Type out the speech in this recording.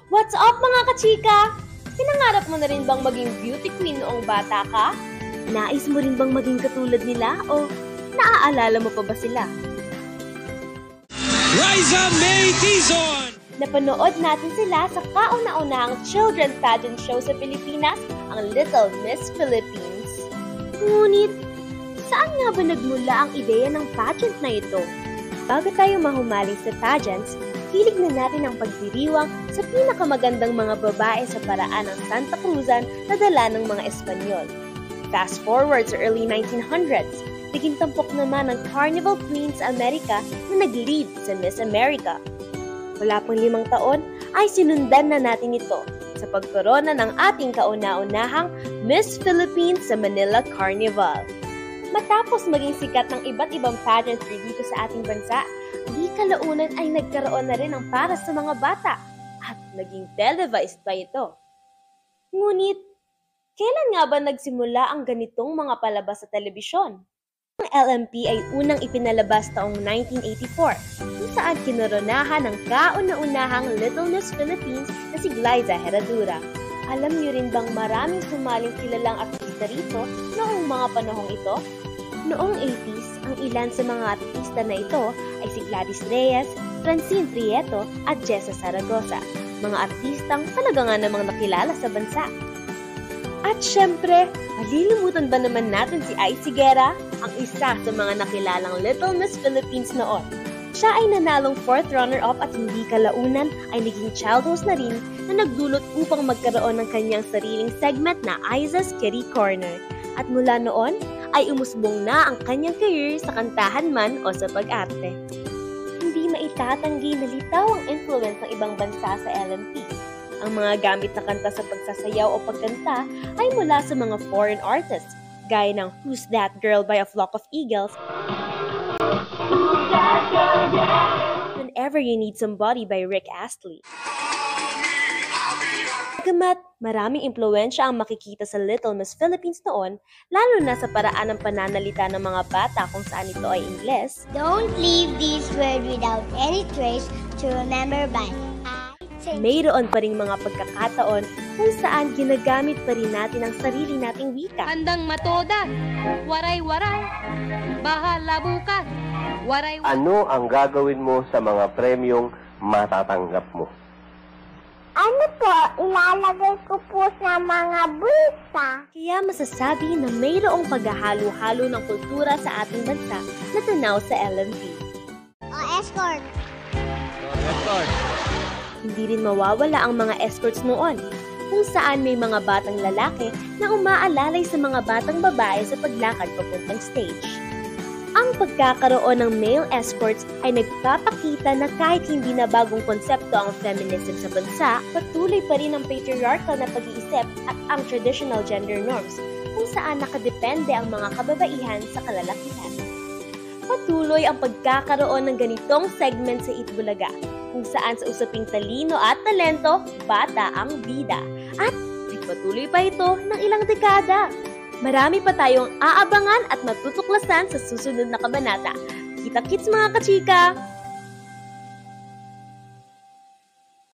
What's up mga kachika? Pinangarap mo na rin bang maging beauty queen noong bata ka? Nais mo rin bang maging katulad nila o naaalala mo pa ba sila? Riza May Tizon! Napanood natin sila sa kauna-unahang children's pageant show sa Pilipinas, ang Little Miss Philippines. Ngunit, saan nga ba nagmula ang ideya ng pageant na ito? Bago tayo mahumaling sa pageants, hilig na natin ang pagdiriwang sa pinakamagandang mga babae sa paraan ng Santa Cruzan na dala ng mga Espanyol. Fast forward sa early 1900s, naging tampok naman ang Carnival Queen sa Amerika na nag-lead sa Miss America. Wala pang 5 taon ay sinundan na natin ito sa pagkorona ng ating kauna-unahang Miss Philippines sa Manila Carnival. Matapos maging sikat ng iba't ibang pageantry dito sa ating bansa, di kalaunan ay nagkaroon na rin ng para sa mga bata at naging televised pa ito. Ngunit, kailan nga ba nagsimula ang ganitong mga palabas sa telebisyon? Ang LMP ay unang ipinalabas taong 1984, kung saan kinoronahan ng kauna-unahang Little Miss Philippines na si Glyza Herradura. Alam niyo rin bang maraming sumaling kilalang artista rito noong mga panahong ito? Noong 80s, ang ilan sa mga artista na ito ay si Gladys Reyes, Francine Prieto at Jessa Zaragoza, mga artistang talaga nga namang nakilala sa bansa. At syempre, malilimutan ba naman natin si Icy Guerra, ang isa sa mga nakilalang Little Miss Philippines noon. Siya ay nanalong 4th runner-up at hindi kalaunan ay naging child host na rin na nagdulot upang magkaroon ng kanyang sariling segment na Aiza's Kitty Corner. At mula noon, ay umusbong na ang kanyang career sa kantahan man o sa pag-arte. Hindi maitatanggi na litaw ang influence ng ibang bansa sa LMP. Ang mga gamit na kanta sa pagsasayaw o pagkanta ay mula sa mga foreign artists, gaya ng Who's That Girl by A Flock of Eagles, Whenever You Need Somebody by Rick Astley. Bagamat maraming impluwensya ang makikita sa Little Miss Philippines noon, lalo na sa paraan ng pananalita ng mga bata kung saan ito ay Ingles. Don't leave this world without any trace to remember by. Mayroon pa ring mga pagkakataon kung saan ginagamit pa rin natin ang sarili nating wika. Handang matoda, waray-waray, bahala bukas, waray-waray. Ano ang gagawin mo sa mga premyong matatanggap mo? Ano po, ilalagay ko po sa mga bulsa. Kaya masasabi na mayroong paghahalo-halo ng kultura sa ating bansa na tanaw sa LMP. Escort. Escort. Hindi rin mawawala ang mga escorts noon, kung saan may mga batang lalaki na umaalalay sa mga batang babae sa paglakad papuntang stage. Ang pagkakaroon ng male escorts ay nagpapakita na kahit hindi na bagong konsepto ang feminism sa bansa, patuloy pa rin ang patriarchal na pag-iisip at ang traditional gender norms, kung saan nakadepende ang mga kababaihan sa kalalakihan. Patuloy ang pagkakaroon ng ganitong segment sa Itbulaga, kung saan sa usaping talino at talento, bata ang bida. At patuloy pa ito ng ilang dekada. Marami pa tayong aabangan at matutuklasan sa susunod na kabanata. Kita-kits mga kachika!